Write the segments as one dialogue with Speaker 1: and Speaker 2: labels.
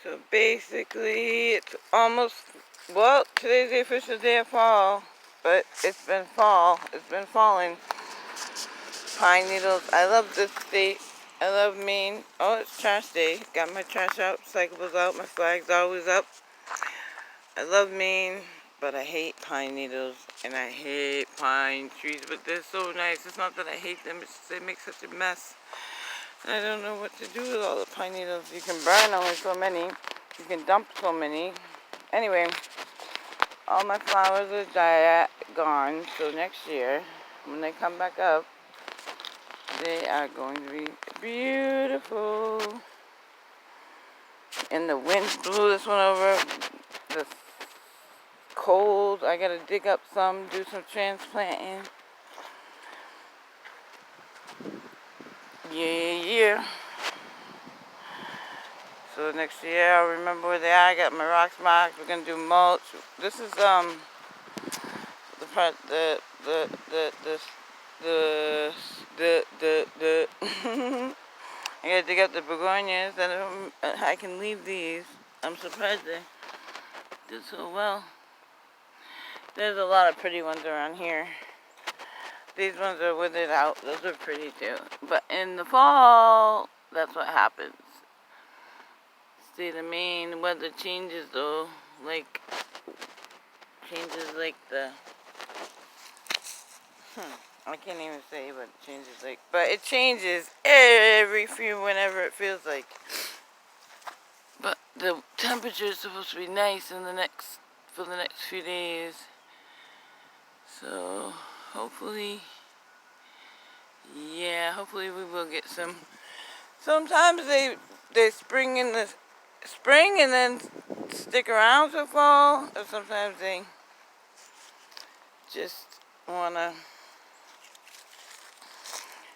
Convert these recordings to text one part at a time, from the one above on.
Speaker 1: So basically, it's almost, well, today's the official day of fall, but it's been fall. It's been falling. Pine needles. I love this state. I love Maine. Oh, it's trash day. Got my trash out, recyclables out, my flag's always up. I love Maine, but I hate pine needles, and I hate pine trees, but they're so nice. It's not that I hate them, it's just they make such a mess. And I don't know what to do with all the pine needles. You can burn only so many. You can dump so many. Anyway, all my flowers are gone, so next year, when they come back up, they are going to be beautiful. And the wind blew this one over. The cold, I gotta dig up some, do some transplanting. Yeah. So next year I'll remember where they are. I got my rocks marked. We're gonna do mulch. This is the part I gotta dig up the begonias, and I can leave these. I'm surprised they did so well. There's a lot of pretty ones around here. These ones are withered out. Those are pretty too. But in the fall, that's what happens. See, the Maine weather changes though. Changes like the... I can't even say what it changes like. But it changes whenever it feels like. But the temperature is supposed to be nice for the next few days. So hopefully we will get some. Sometimes they spring in the spring and then stick around till fall, or sometimes they just wanna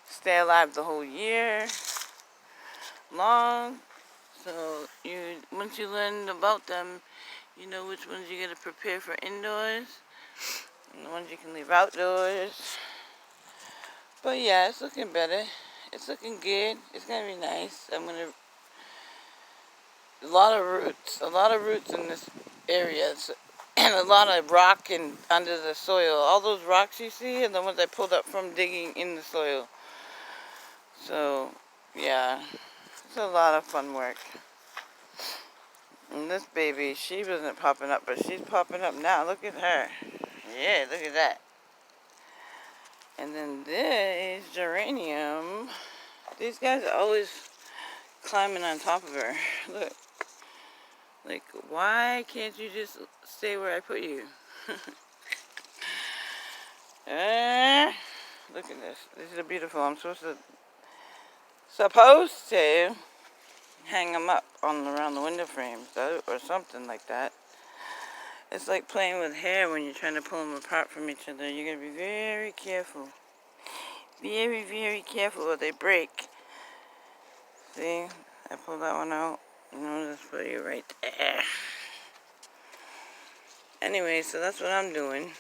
Speaker 1: stay alive the whole year long. So once you learn about them, you know which ones you gotta prepare for indoors and the ones you can leave outdoors. But yeah, it's looking better. It's looking good. It's gonna be nice. A lot of roots in this area, and a lot of rock under the soil. All those rocks you see are the ones I pulled up from digging in the soil. So yeah, it's a lot of fun work. And this baby, she wasn't popping up, but she's popping up now. Look at her. Yeah, look at that. And then this geranium. These guys are always climbing on top of her. Look. Like, why can't you just stay where I put you? Look at this. These are beautiful. I'm supposed to hang them up around the window frames or something like that. It's like playing with hair when you're trying to pull them apart from each other. You gotta be very careful. Very, very careful or they break. See? I pulled that one out. I'll just put you right there. Anyway, so that's what I'm doing.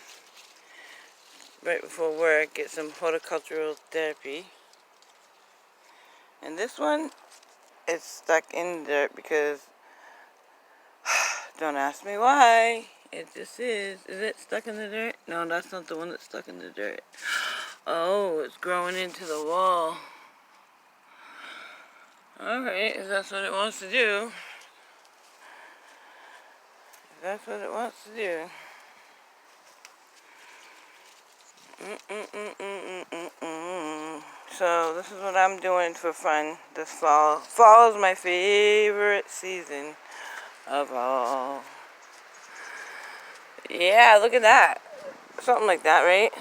Speaker 1: Right before work, get some horticultural therapy. And this one is stuck in dirt because, don't ask me why. It just is. Is it stuck in the dirt? No, that's not the one that's stuck in the dirt. Oh, it's growing into the wall. Alright, if that's what it wants to do. If that's what it wants to do. So this is what I'm doing for fun this fall. Fall is my favorite season of all. Yeah, look at that. Something like that, right?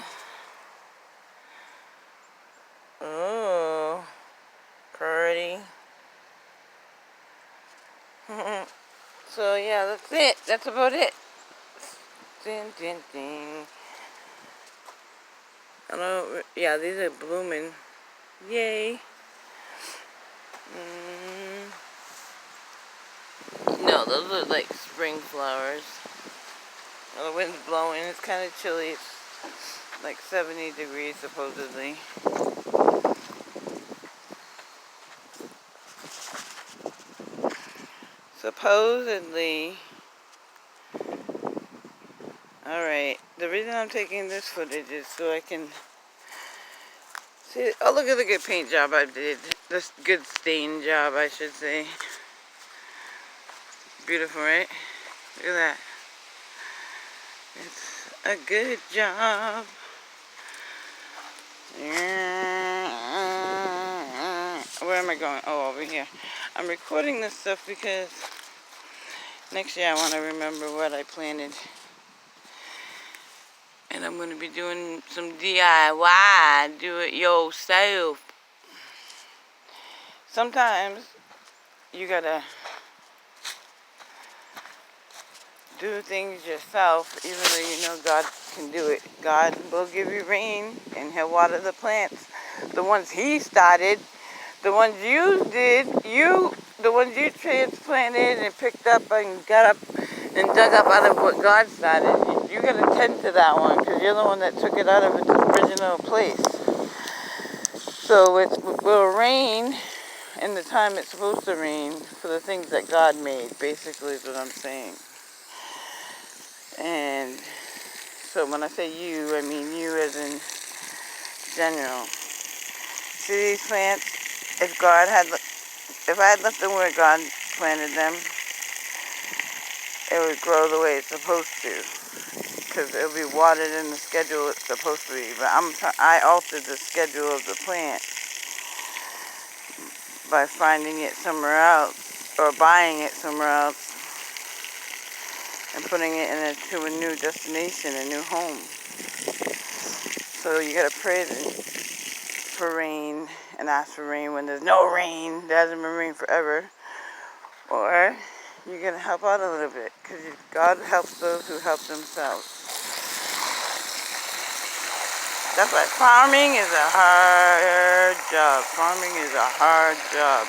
Speaker 1: Oh, pretty. So yeah, that's it. That's about it. Ding, ding, ding. Yeah, these are blooming. Yay. No, those are like spring flowers. Well, the wind's blowing. It's kind of chilly. It's like 70 degrees supposedly. Supposedly, alright, the reason I'm taking this footage is so I can see, oh look at the good paint job I did, this good stain job I should say. Beautiful, right? Look at that. It's a good job. Where am I going? Oh, over here. I'm recording this stuff because next year I want to remember what I planted. And I'm going to be doing some DIY, do it yourself. Sometimes you gotta do things yourself, even though you know God can do it. God will give you rain and He'll water the plants. The ones He started, the ones you did, the ones you transplanted and picked up and got up and dug up out of what God started, you gotta tend to that one because you're the one that took it out of its original place. So it will rain in the time it's supposed to rain for the things that God made, basically is what I'm saying. And so when I say you, I mean you as in general. See these plants? If I had left them where God planted them, it would grow the way it's supposed to. Because it'll be watered in the schedule it's supposed to be. But I altered the schedule of the plant by finding it somewhere else or buying it somewhere else and putting it to a new destination, a new home. So you gotta pray for rain and ask for rain when there's no rain. There hasn't been rain forever. Or you're gonna help out a little bit because God helps those who help themselves. That's why farming is a hard job. Farming is a hard job.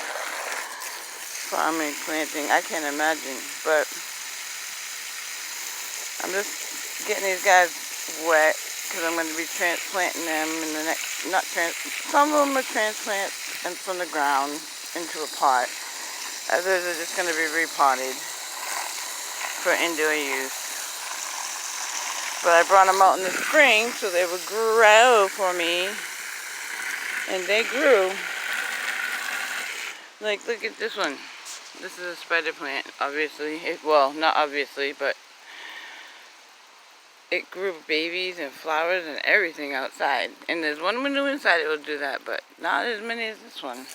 Speaker 1: Farming, planting, I can't imagine. But I'm just getting these guys wet because I'm going to be transplanting them in the next, some of them are transplants and from the ground into a pot. Others are just going to be repotted for indoor use. But I brought them out in the spring so they would grow for me. And they grew. Like, look at this one. This is a spider plant, obviously. Well, not obviously, but it grew babies and flowers and everything outside. And there's one window inside it will do that, but not as many as this one.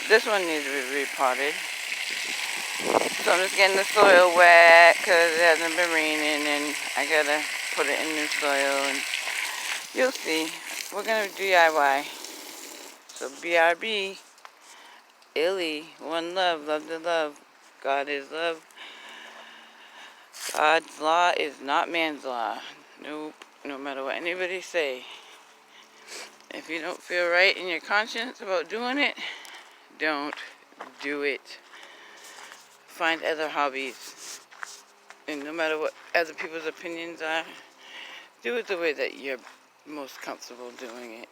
Speaker 1: This one needs to be repotted. So I'm just getting the soil wet because it hasn't been raining and I gotta put it in new soil and you'll see. We're gonna DIY. So BRB, Illy, one love, love to love. God is love. God's law is not man's law. Nope, no matter what anybody say. If you don't feel right in your conscience about doing it, don't do it. Find other hobbies. And no matter what other people's opinions are, do it the way that you're most comfortable doing it.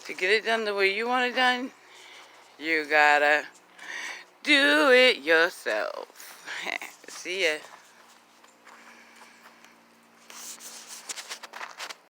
Speaker 1: To get it done the way you want it done, you gotta do it yourself. See ya.